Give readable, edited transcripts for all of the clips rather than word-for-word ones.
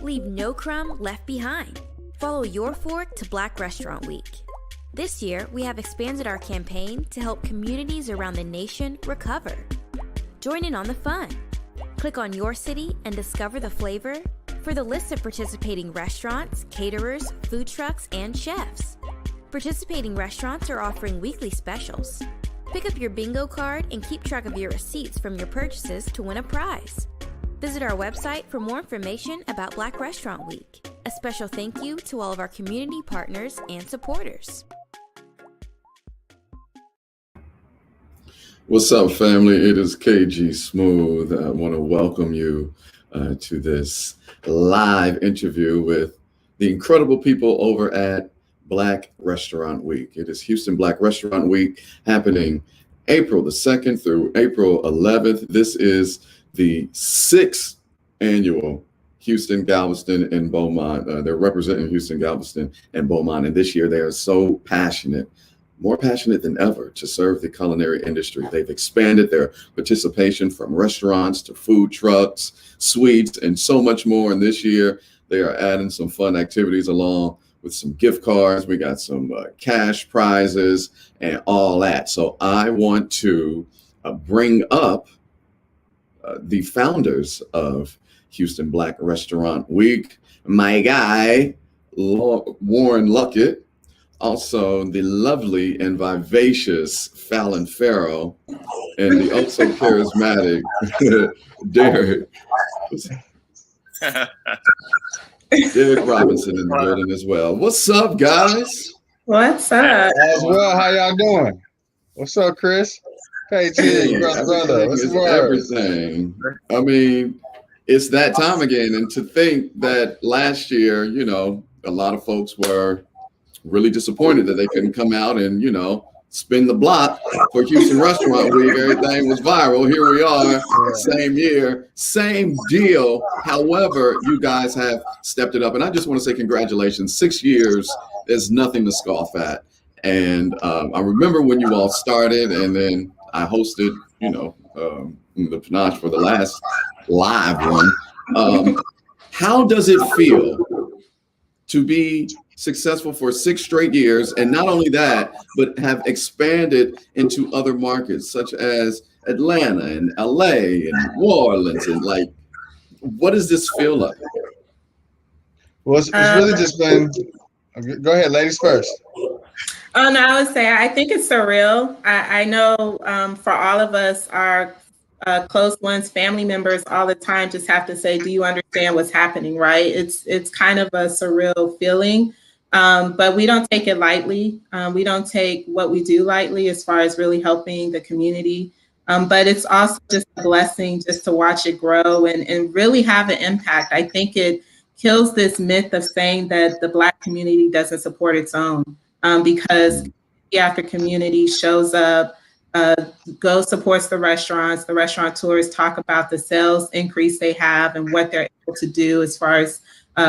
Leave no crumb left behind. Follow your fork to Black Restaurant Week. This year, we have expanded our campaign to help communities around the nation recover. Join in on the fun. Click on your city and discover the flavor for the list of participating restaurants, caterers, food trucks, and chefs. Participating restaurants are offering weekly specials. Pick up your bingo card and keep track of your receipts from your purchases to win a prize. Visit our website for more information about Black Restaurant Week. A special thank you to all of our community partners and supporters. What's up, family? It is KG Smooth. I want to welcome you to this live interview with the incredible people over at Black Restaurant Week. It is Houston Black Restaurant Week happening April the 2nd through April 11th. This is the 6th annual Houston, Galveston, and Beaumont. They're representing Houston, Galveston, and Beaumont. And this year they are so passionate, more passionate than ever, to serve the culinary industry. They've expanded their participation from restaurants to food trucks, suites, and so much more. And this year, they are adding some fun activities along with some gift cards. We got some cash prizes and all that. So I want to bring up the founders of Houston Black Restaurant Week, my guy, Warren Luckett, also the lovely and vivacious Fallon Farrow, and the also charismatic Derek Robinson in the building as well. What's up, guys? What's up? As well, how y'all doing? What's up, Chris? Hey, brother. What's the word? Everything. I mean, it's that time again. And to think that last year, you know, a lot of folks were really disappointed that they couldn't come out and, you know, spin the block for Houston Restaurant Week. Everything was viral. Here we are, same year, same deal. However, you guys have stepped it up. And I just want to say congratulations. 6 years is nothing to scoff at. And I remember when you all started, and then I hosted, you know, the Panache for the last live one. How does it feel to be successful for 6 straight years, and not only that, but have expanded into other markets such as Atlanta and LA and New Orleans? And like, what does this feel like? Well, it's really just been. Go ahead, ladies first. Oh no, I would say I think it's surreal. I know for all of us, our close ones, family members, all the time just have to say, "Do you understand what's happening?" Right? It's kind of a surreal feeling. But we don't take it lightly. We don't take what we do lightly as far as really helping the community. But it's also just a blessing just to watch it grow and really have an impact. I think it kills this myth of saying that the Black community doesn't support its own, because after community shows up, goes, supports the restaurants, the restaurateurs talk about the sales increase they have and what they're able to do as far as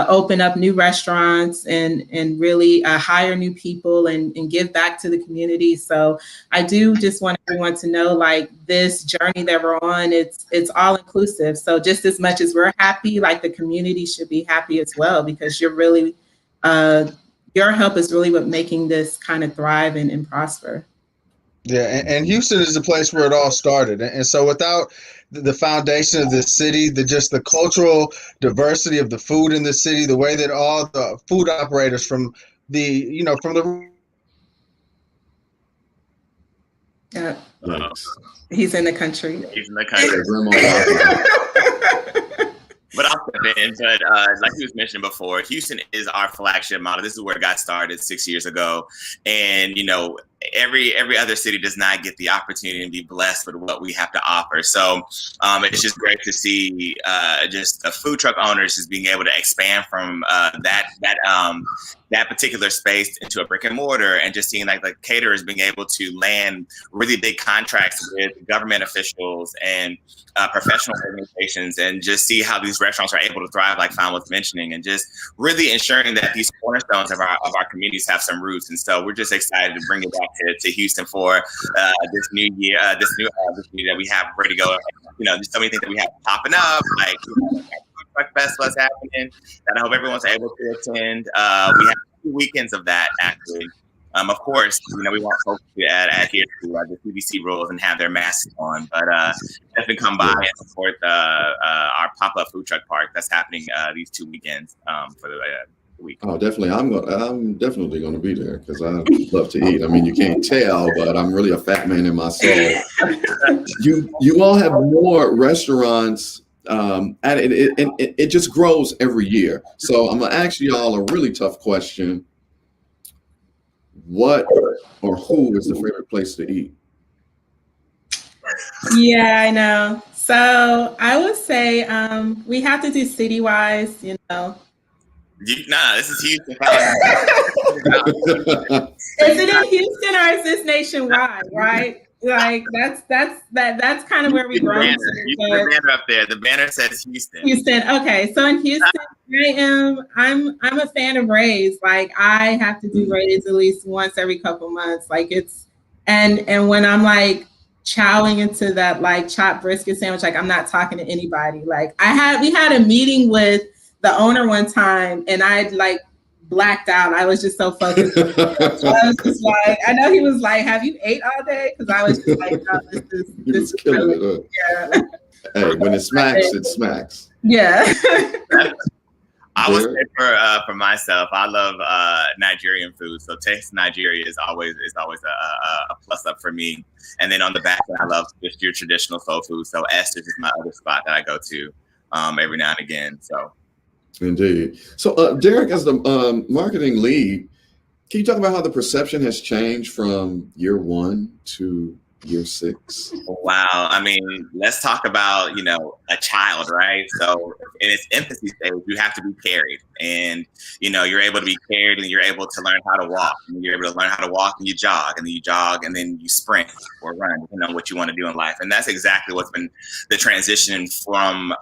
open up new restaurants and really hire new people and give back to the community. So I do just want everyone to know, like, this journey that we're on, it's all inclusive. So just as much as we're happy, like, the community should be happy as well, because you're really, your help is really what making this kind of thrive and prosper. Yeah, and Houston is the place where it all started. And so without the foundation of the city, just the cultural diversity of the food in the city, the way that all the food operators from the. Yeah. He's in the country. He's in the country. But I'll step in. But like he was mentioning before, Houston is our flagship model. This is where it got started 6 years ago. And, you know, every other city does not get the opportunity to be blessed with what we have to offer. So it's just great to see just the food truck owners just being able to expand from that particular space into a brick and mortar, and just seeing like the caterers being able to land really big contracts with government officials and professional organizations, and just see how these restaurants are able to thrive, like Fallon was mentioning, and just really ensuring that these cornerstones of our communities have some roots. And so we're just excited to bring it back to Houston for this new year, this new year that we have ready to go. You know, there's so many things that we have popping up, like Festival that's happening that I hope everyone's able to attend. We have 2 weekends of that, actually. Of course, we want folks to adhere to the CDC rules and have their masks on, but definitely come by and support our pop-up food truck park that's happening these 2 weekends for the week. Oh, definitely. I'm definitely going to be there because I love to eat. I mean, you can't tell, but I'm really a fat man in my soul. You all have more restaurants, and it just grows every year. So I'm going to ask you all a really tough question. What or who is the favorite place to eat? Yeah, I know. So I would say we have to do city-wise, This is Houston. Is it in Houston or is this nationwide, right? Like that's kind of where we grow. The banner up there. The banner says Houston. Houston. Okay, so in Houston, I'm a fan of Ray's. Like I have to do Ray's at least once every couple months. Like it's and when I'm like chowing into that like chopped brisket sandwich, like I'm not talking to anybody. Like we had a meeting with the owner one time, and I'd like blacked out. I was just so focused. So I was just like, I know he was like, "Have you ate all day?" Because I was just like, "No, this is killing it." Yeah. Hey, when it smacks, it smacks. Yeah. I would say for myself, I love Nigerian food. So taste Nigeria is always a plus up for me. And then on the back end, I love just your traditional soul food. So Esther's is my other spot that I go to every now and again. So. Indeed. So, Derek, as the marketing lead, can you talk about how the perception has changed from year 1 to year 6? Wow. I mean, let's talk about, a child, right? So in its infancy stage, you have to be carried, and, you're able to be carried and you're able to learn how to walk, and you're able to learn how to walk and you jog, and then you jog and then you sprint or run, depending on what you want to do in life. And that's exactly what's been the transition from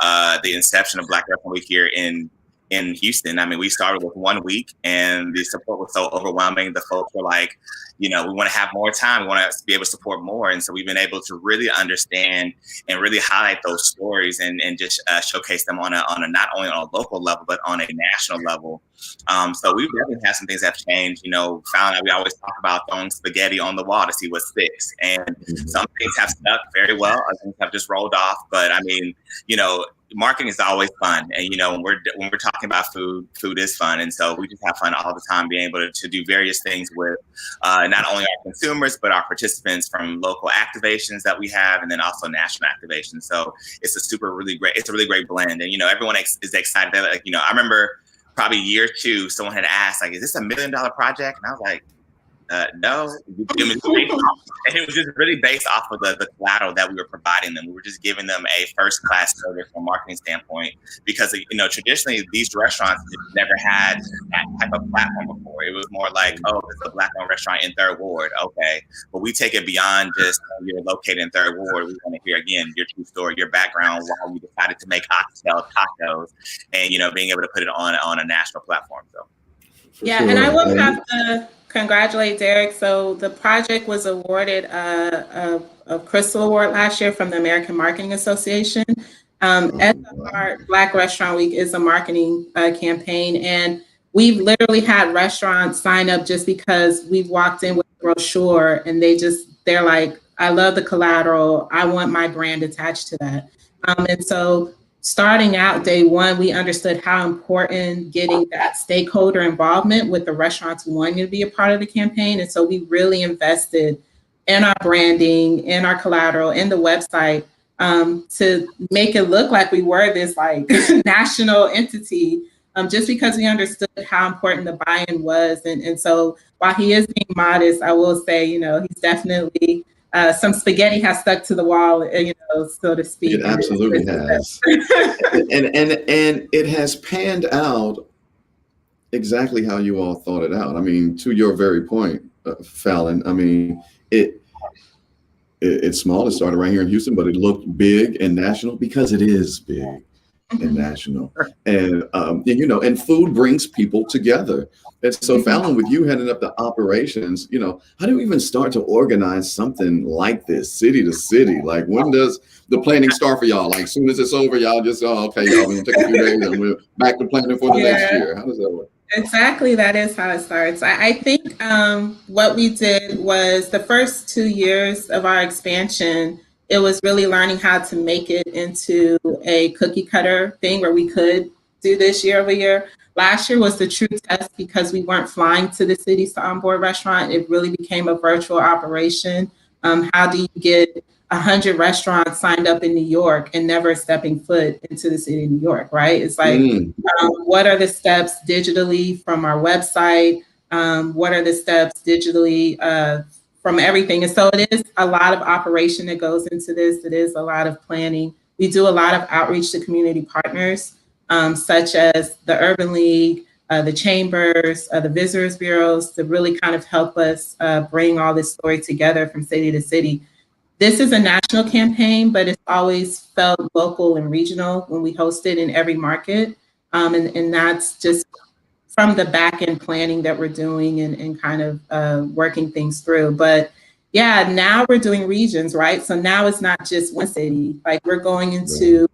the inception of Black Restaurant Week here in Houston. I mean, we started with 1 week and the support was so overwhelming. The folks were like, we want to have more time. We want to be able to support more. And so we've been able to really understand and really highlight those stories and just showcase them on a not only on a local level, but on a national level. So we definitely have some things that have changed. Found out we always talk about throwing spaghetti on the wall to see what sticks. And some things have stuck very well. Other things have just rolled off. But I mean, marketing is always fun, and when we're talking about food is fun, and so we just have fun all the time being able to do various things with not only our consumers but our participants, from local activations that we have and then also national activations. So it's a really great blend, and everyone is excited. I remember probably year 2, someone had asked, like, is this $1 million project? And I was like, no, and it was just really based off of the collateral that we were providing them. We were just giving them a first-class service from a marketing standpoint because, traditionally these restaurants never had that type of platform before. It was more like, oh, it's a Black-owned restaurant in 3rd Ward, okay. But we take it beyond just you're located in 3rd Ward. We want to hear, again, your true story, your background, why you decided to make oxtail tacos, and, being able to put it on a national platform. So. Yeah, and I will have to congratulate Derek. So the project was awarded a Crystal Award last year from the American Marketing Association. SFR Black Restaurant Week is a marketing campaign, and we've literally had restaurants sign up just because we've walked in with a brochure and they're like, I love the collateral. I want my brand attached to that. And so starting out day 1, we understood how important getting that stakeholder involvement with the restaurants wanting to be a part of the campaign. And so we really invested in our branding, in our collateral, in the website to make it look like we were this like national entity, just because we understood how important the buy-in was. And so while he is being modest, I will say, he's definitely some spaghetti has stuck to the wall, so to speak. It absolutely has. and it has panned out exactly how you all thought it out. I mean, to your very point, Fallon, I mean, it's small. It started right here in Houston, but it looked big and national because it is big. and national. And you know, and food brings people together. And so Fallon, with you heading up the operations, you know, how do you even start to organize something like this, city to city? Like, when does the planning start for y'all? Like, as soon as it's over, y'all just, oh, okay, y'all, we're gonna take a few days and we're back to planning for the next year. How does that work? Exactly, that is how it starts. I think what we did was the first 2 years of our expansion, it was really learning how to make it into a cookie cutter thing where we could do this year over year. Last year was the true test because we weren't flying to the cities to onboard restaurant. It really became a virtual operation. How do you get 100 restaurants signed up in New York and never stepping foot into the city of New York, right? It's like, what are the steps digitally from our website? What are the steps digitally from everything? And so it is a lot of operation that goes into this. It is a lot of planning. We do a lot of outreach to community partners, such as the Urban League, the chambers, the visitors bureaus, to really kind of help us bring all this story together from city to city. This is a national campaign, but it's always felt local and regional when we host it in every market. And that's just from the back end planning that we're doing and kind of working things through. But yeah, now we're doing regions, right? So now it's not just one city. Like, we're going into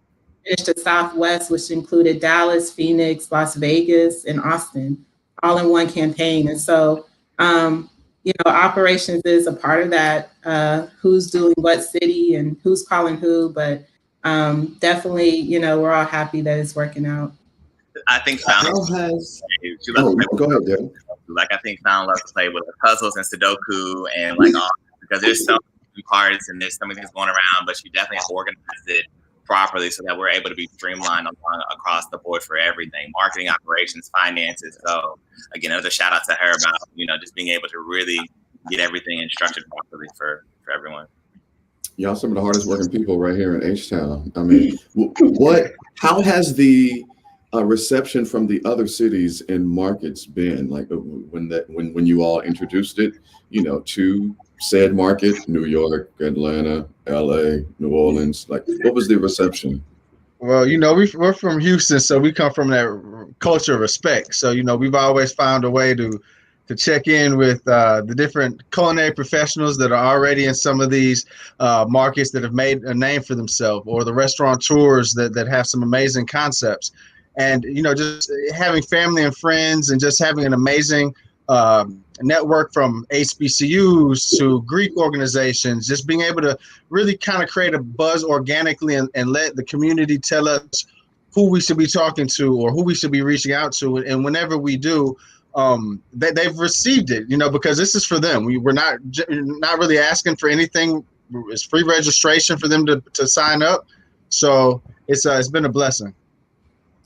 finish the Southwest, which included Dallas, Phoenix, Las Vegas, and Austin, all in one campaign. And so, you know, operations is a part of that. Who's doing what city and who's calling who, but definitely, you know, we're all happy that it's working out. I think Fallon Go ahead, Darren. like I think Fallon loves to play with the puzzles and Sudoku and like all, because there's so many parts and there's so many things going around, but she definitely organized it properly so that we're able to be streamlined across the board for everything: marketing, operations, finances. So again, another shout out to her about, you know, just being able to really get everything instructed properly for everyone. Y'all some of the hardest working people right here in H-Town. I mean, how has the reception from the other cities and markets been? Like, when you all introduced it, you know, to said market, New York, Atlanta, LA, New Orleans, like, what was the reception? Well, you know, we're from Houston, so we come from that culture of respect. So, you know, we've always found a way to check in with the different culinary professionals that are already in some of these markets that have made a name for themselves, or the restaurateurs that have some amazing concepts. And, you know, just having family and friends and just having an amazing network from HBCUs to Greek organizations, just being able to really kind of create a buzz organically and let the community tell us who we should be talking to or who we should be reaching out to. And whenever we do, they've received it, you know, because this is for them. We're not really asking for anything. It's free registration for them to sign up. So it's been a blessing.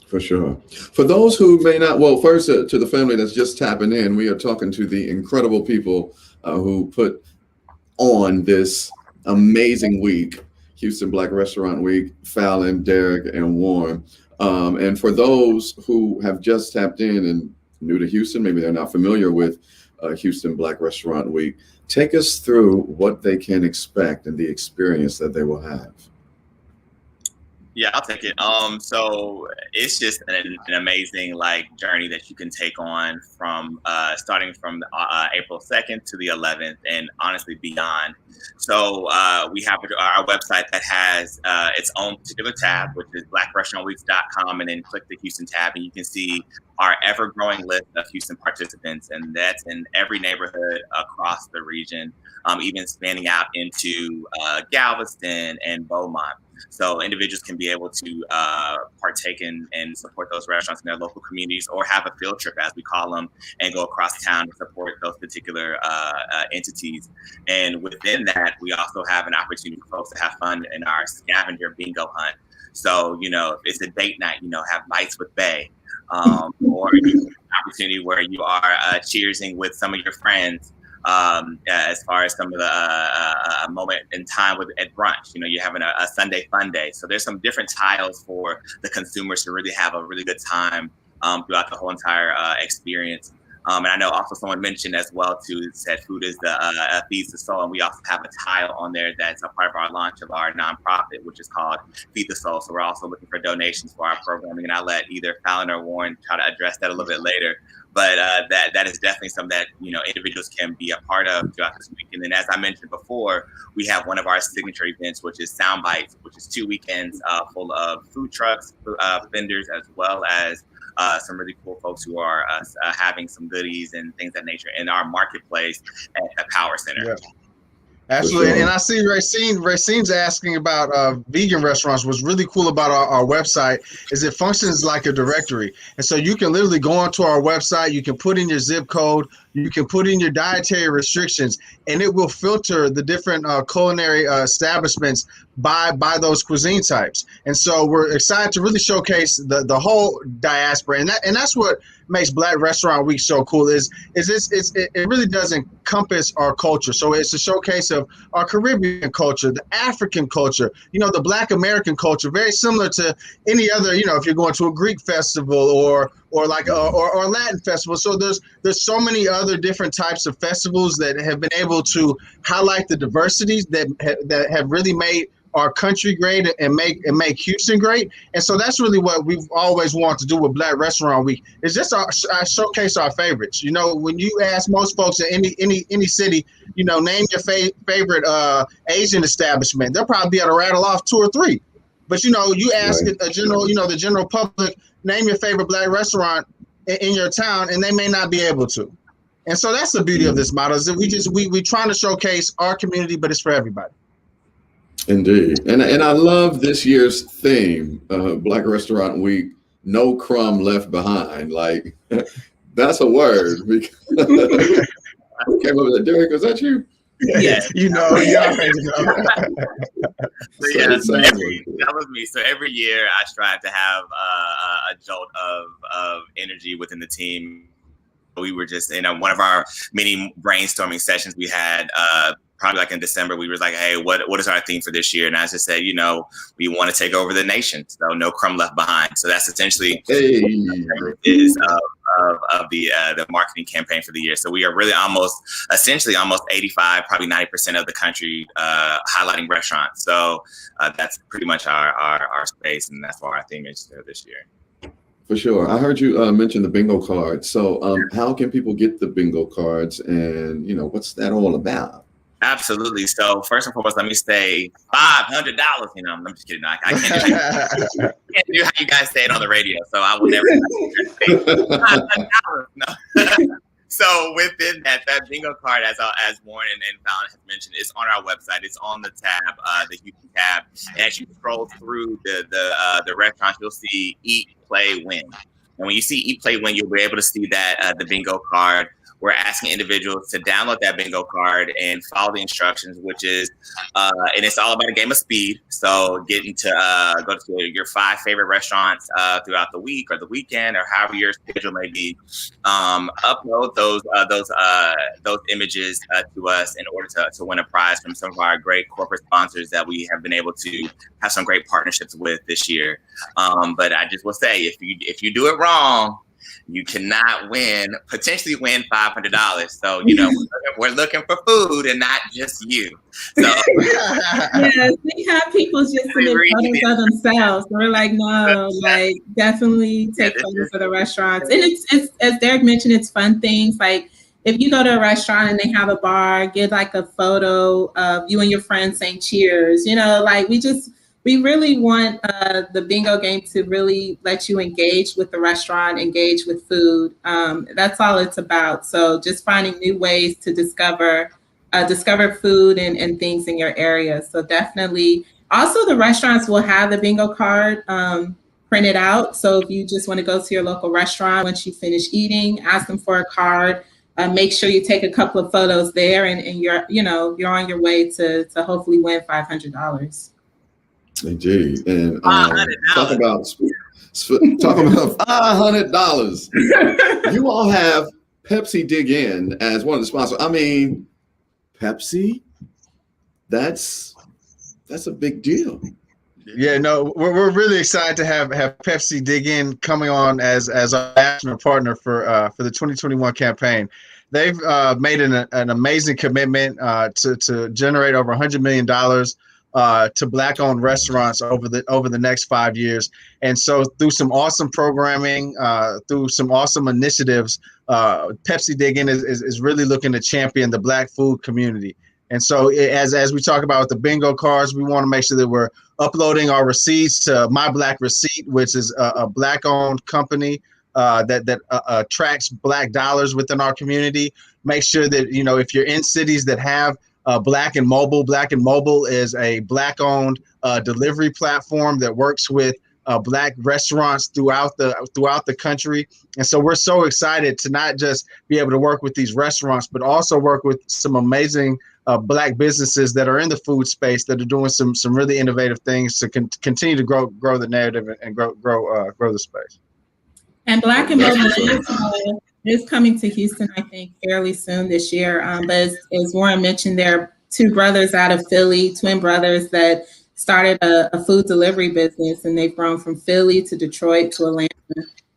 For sure. For those who may not, well, first to the family that's just tapping in, we are talking to the incredible people who put on this amazing week, Houston Black Restaurant Week, Fallon, Derek, and Warren. And for those who have just tapped in and new to Houston, maybe they're not familiar with Houston Black Restaurant Week, take us through what they can expect and the experience that they will have. Yeah, I'll take it. So it's just an amazing journey that you can take on from starting from April 2nd to the 11th, and honestly beyond. So we have our website that has its own particular tab, which is blackrestaurantweeks.com, and then click the Houston tab, and you can see our ever-growing list of Houston participants, and that's in every neighborhood across the region, even spanning out into Galveston and Beaumont. So individuals can be able to partake in and support those restaurants in their local communities, or have a field trip, as we call them, and go across town to support those particular entities. And within that, we also have an opportunity for folks to have fun in our scavenger bingo hunt. So, you know, if it's a date night, you know, have Bites with Bay, or an opportunity where you are cheersing with some of your friends. As far as some of the moment in time at brunch, you know, you're having a Sunday fun day. So there's some different tiles for the consumers to really have a really good time throughout the whole entire experience. And I know also someone mentioned as well too, said food is the feeds the soul, and we also have a tile on there that's a part of our launch of our nonprofit, which is called Feed the Soul. So we're also looking for donations for our programming, and I'll let either Fallon or Warren try to address that a little bit later. But that is definitely something that individuals can be a part of throughout this week. And then, as I mentioned before, we have one of our signature events, which is Sound Bites, which is 2 weekends full of food trucks, vendors, as well as some really cool folks who are having some goodies and things of that nature in our marketplace at the Power Center. Yeah. Absolutely. Sure. And I see Racine's asking about vegan restaurants. What's really cool about our website is it functions like a directory. And so you can literally go onto our website, you can put in your zip code, you can put in your dietary restrictions, and it will filter the different culinary establishments by those cuisine types. And so we're excited to really showcase the whole diaspora. And that's what makes Black Restaurant Week so cool is it really does encompass our culture. So it's a showcase of our Caribbean culture, the African culture, the Black American culture, very similar to any other, if you're going to a Greek festival or Latin festival. So there's so many other different types of festivals that have been able to highlight the diversities that have really made our country great and make Houston great. And so that's really what we've always wanted to do with Black Restaurant Week. It's just showcase our favorites. When you ask most folks in any city, name your favorite Asian establishment, they'll probably be able to rattle off 2 or 3. But you ask Right. the general public, name your favorite Black restaurant in your town, and they may not be able to. And so that's the beauty of this model, is that we trying to showcase our community, but it's for everybody. Indeed. And I love this year's theme, Black Restaurant Week, no crumb left behind. Like, that's a word. Who came up with that? Derek, was that you? Yes. You already know. That was me. So every year I strive to have a jolt of energy within the team. We were just in one of our many brainstorming sessions we had probably like in December. We were like, hey, what is our theme for this year? And I just said, we want to take over the nation. So no crumb left behind. So that's essentially is of the marketing campaign for the year. So we are really almost 85, probably 90% of the country highlighting restaurants. So that's pretty much our space, and that's what our theme is this year. For sure. I heard you mention the bingo cards. So how can people get the bingo cards, and what's that all about? Absolutely. So first and foremost, let me say $500. I'm just kidding. I can't do how you guys say it on the radio. So I will never say $500. No. So within that bingo card, as Warren and Fallon have mentioned, is on our website. It's on the tab, the Houston tab. And as you scroll through the restaurants, you'll see Eat, Play, Win. And when you see Eat, Play, Win, you'll be able to see that the bingo card. We're asking individuals to download that bingo card and follow the instructions, which is, and it's all about a game of speed. So getting to go to your 5 favorite restaurants throughout the week or the weekend or however your schedule may be. Upload those images to us in order to win a prize from some of our great corporate sponsors that we have been able to have some great partnerships with this year. But I just will say, if you do it wrong, you cannot potentially win $500. So, we're looking for food and not just you. So, yes, we have people just submit photos of themselves. We're like, no, like definitely take photos of the restaurants. And it's as Derek mentioned, it's fun things. Like if you go to a restaurant and they have a bar, get like a photo of you and your friends saying cheers. Like we really want the bingo game to really let you engage with the restaurant, engage with food. That's all it's about. So just finding new ways to discover food and things in your area. So definitely. Also, the restaurants will have the bingo card printed out. So if you just want to go to your local restaurant, once you finish eating, ask them for a card. Make sure you take a couple of photos there, and you're on your way to hopefully win $500. Indeed. And talking about $500. You all have Pepsi Dig In as one of the sponsors. I mean, Pepsi, that's a big deal. Yeah, no, we're really excited to have Pepsi dig in coming on as our national partner for the 2021 campaign. They've made an amazing commitment to generate over $100 million to Black-owned restaurants over the next 5 years. And so through some awesome programming, through some awesome initiatives, Pepsi Dig In is really looking to champion the Black food community. And so as we talk about with the bingo cards, we want to make sure that we're uploading our receipts to My Black Receipt, which is a Black-owned company that attracts Black dollars within our community. Make sure that, you know, if you're in cities that have Black and Mobile is a Black-owned delivery platform that works with Black restaurants throughout the country. And so we're so excited to not just be able to work with these restaurants, but also work with some amazing Black businesses that are in the food space that are doing some really innovative things to continue to grow the narrative and grow the space. And Black and Mobile is coming to Houston, I think, fairly soon this year. But as Warren mentioned, there are two brothers out of Philly, twin brothers that started a food delivery business, and they've grown from Philly to Detroit to Atlanta.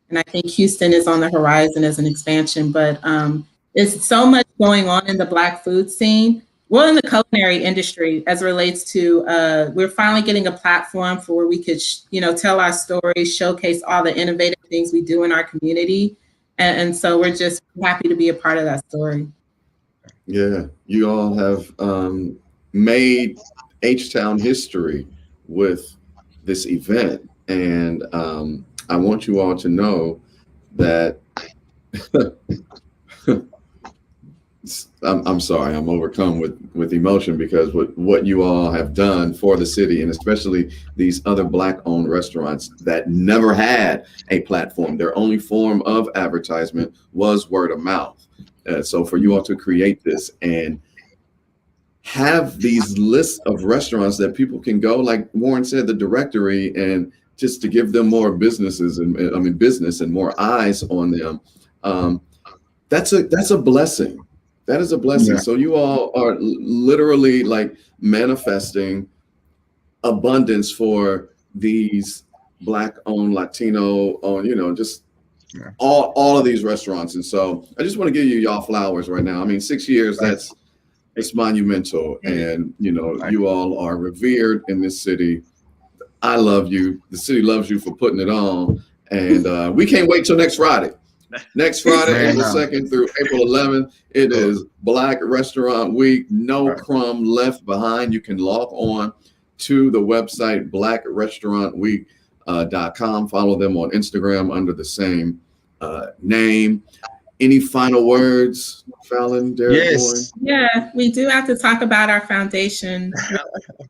And I think Houston is on the horizon as an expansion. But there's so much going on in the Black food scene. Well, in the culinary industry, as it relates to, we're finally getting a platform for where we could, tell our stories, showcase all the innovative things we do in our community. And so we're just happy to be a part of that story. Yeah, you all have made H-Town history with this event. And I want you all to know that I'm sorry, I'm overcome with emotion because what you all have done for the city, and especially these other Black-owned restaurants that never had a platform. Their only form of advertisement was word of mouth. So for you all to create this and have these lists of restaurants that people can go, like Warren said, the directory, and just to give them more business and more eyes on them. That's a blessing. That is a blessing. Yeah. So you all are literally like manifesting abundance for these Black-owned, Latino-owned, just all of these restaurants. And so I just want to give y'all flowers right now. I mean, 6 years, it's monumental. And, you all are revered in this city. I love you. The city loves you for putting it on. And we can't wait till next Friday. Next Friday, April 2nd through April 11th, it is Black Restaurant Week. No crumb left behind. You can log on to the website blackrestaurantweek.com. Follow them on Instagram under the same name. Any final words, Fallon, Derek? Yes. Warren? Yeah, we do have to talk about our foundation.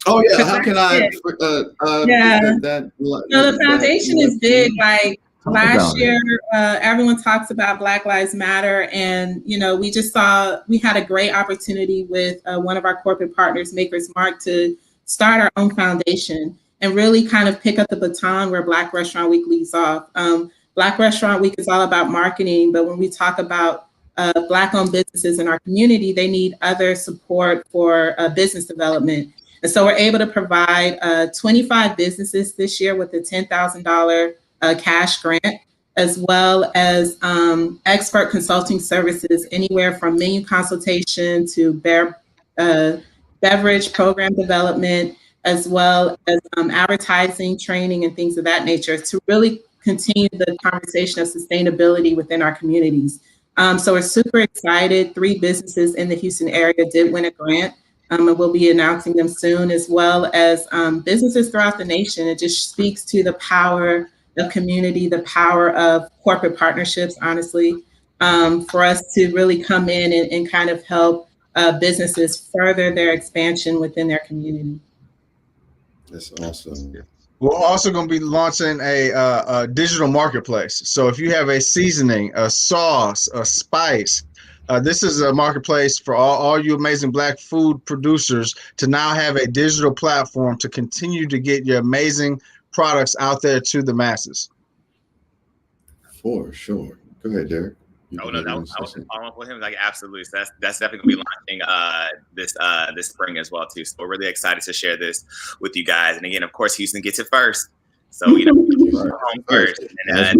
Oh, yeah. How can I? The foundation is big. Like, last year, everyone talks about Black Lives Matter, and we had a great opportunity with one of our corporate partners, Maker's Mark, to start our own foundation and really kind of pick up the baton where Black Restaurant Week leaves off. Black Restaurant Week is all about marketing, but when we talk about Black-owned businesses in our community, they need other support for business development. And so we're able to provide 25 businesses this year with a $10,000 cash grant, as well as expert consulting services, anywhere from menu consultation to beverage program development, as well as advertising, training, and things of that nature to really continue the conversation of sustainability within our communities. So we're super excited. 3 businesses in the Houston area did win a grant, and we'll be announcing them soon, as well as businesses throughout the nation. It just speaks to the power of community, the power of corporate partnerships, honestly, for us to really come in and kind of help businesses further their expansion within their community. That's awesome. We're also going to be launching a digital marketplace. So if you have a seasoning, a sauce, a spice, this is a marketplace for all you amazing Black food producers to now have a digital platform to continue to get your amazing products out there to the masses. For sure. Go ahead, Derek. I was following up with him. Like, absolutely. So that's definitely going to be launching this spring as well too. So we're really excited to share this with you guys. And again, of course, Houston gets it first. So home first, and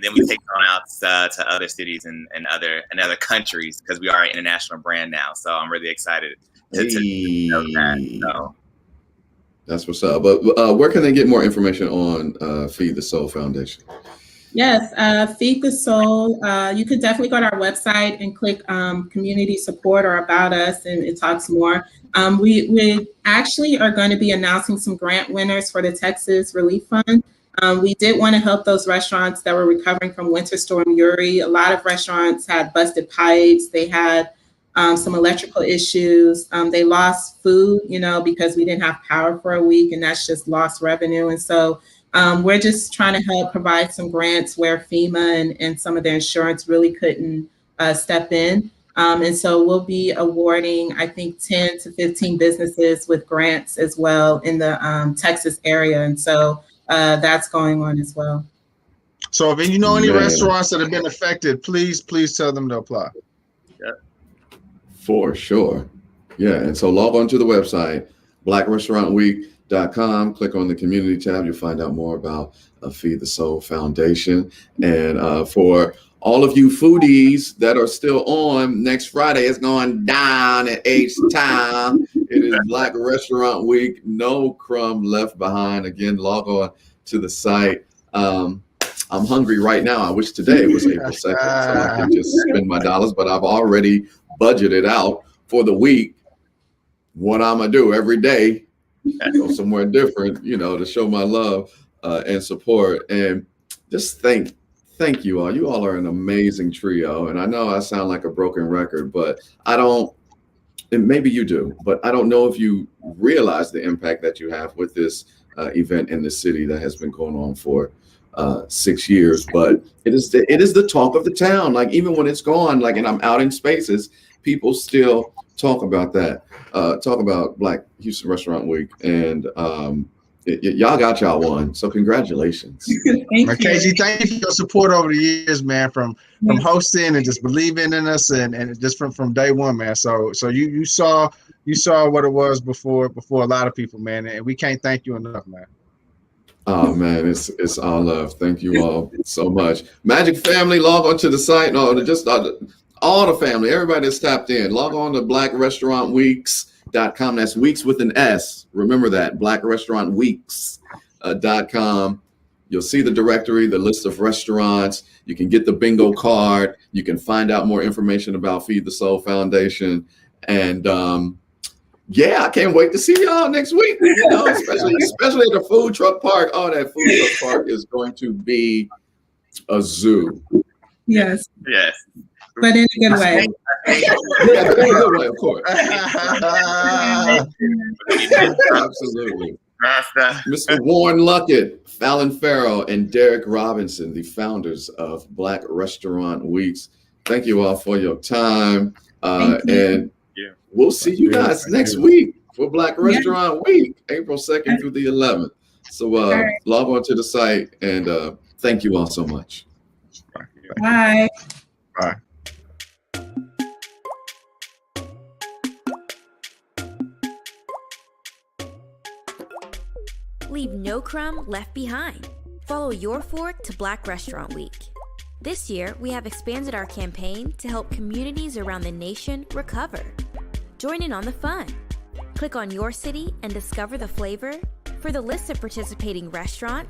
then we take it on out to other cities and other countries, because we are an international brand now. So I'm really excited to know that. So. That's what's up. But where can they get more information on Feed the Soul Foundation? Yes, Feed the Soul. You could definitely go to our website and click community support or about us, and it talks more. We actually are going to be announcing some grant winners for the Texas Relief Fund. We did want to help those restaurants that were recovering from Winter Storm Uri. A lot of restaurants had busted pipes. They had some electrical issues. They lost food, because we didn't have power for a week, and that's just lost revenue. And so we're just trying to help provide some grants where FEMA and some of their insurance really couldn't step in. And so we'll be awarding, I think, 10 to 15 businesses with grants as well in the Texas area. And so that's going on as well. So if you know any restaurants that have been affected, please tell them to apply. Yeah. For sure. Yeah. And so log on to the website, blackrestaurantweek.com. Click on the community tab. You'll find out more about Feed the Soul Foundation. And for all of you foodies that are still on, next Friday it's going down at H-Town. It is Black Restaurant Week. No crumb left behind. Again, log on to the site. I'm hungry right now. I wish today was April 2nd so I can just spend my dollars, but I've already budgeted out for the week what I'm going to do every day. Go somewhere different, to show my love and support. And just thank you all. You all are an amazing trio. And I know I sound like a broken record, but and maybe you do, but I don't know if you realize the impact that you have with this event in the city that has been going on for 6 years. But it is the talk of the town. Like, even when it's gone, and I'm out in spaces, people still talk about that. Talk about Black Houston Restaurant Week, and y'all got y'all one. So congratulations. Thank you. KG, thank you for your support over the years, man, from hosting and just believing in us and just from day one, man. So you saw what it was before a lot of people, man, and we can't thank you enough, man. Oh man, it's all love. Thank you all so much. Magic family, log on to the site. No, just all the family, everybody that's tapped in, log on to blackrestaurantweeks.com. That's weeks with an S. Remember that, blackrestaurantweeks.com. You'll see the directory, the list of restaurants. You can get the bingo card. You can find out more information about Feed the Soul Foundation. And I can't wait to see y'all next week. Especially at the food truck park. Oh, that food truck park is going to be a zoo. Yes. Yes. But in a good way. Yeah, in a good way, of course. Absolutely. Mr. Warren Luckett, Fallon Farrell, and Derek Robinson, the founders of Black Restaurant Weeks. Thank you all for your time. And we'll see you guys next week for Black Restaurant Week, April 2nd through the 11th. So log on to the site, and thank you all so much. Bye. Bye. Leave no crumb left behind. Follow your fork to Black Restaurant Week. This year, we have expanded our campaign to help communities around the nation recover. Join in on the fun. Click on your city and discover the flavor. For the list of participating restaurants,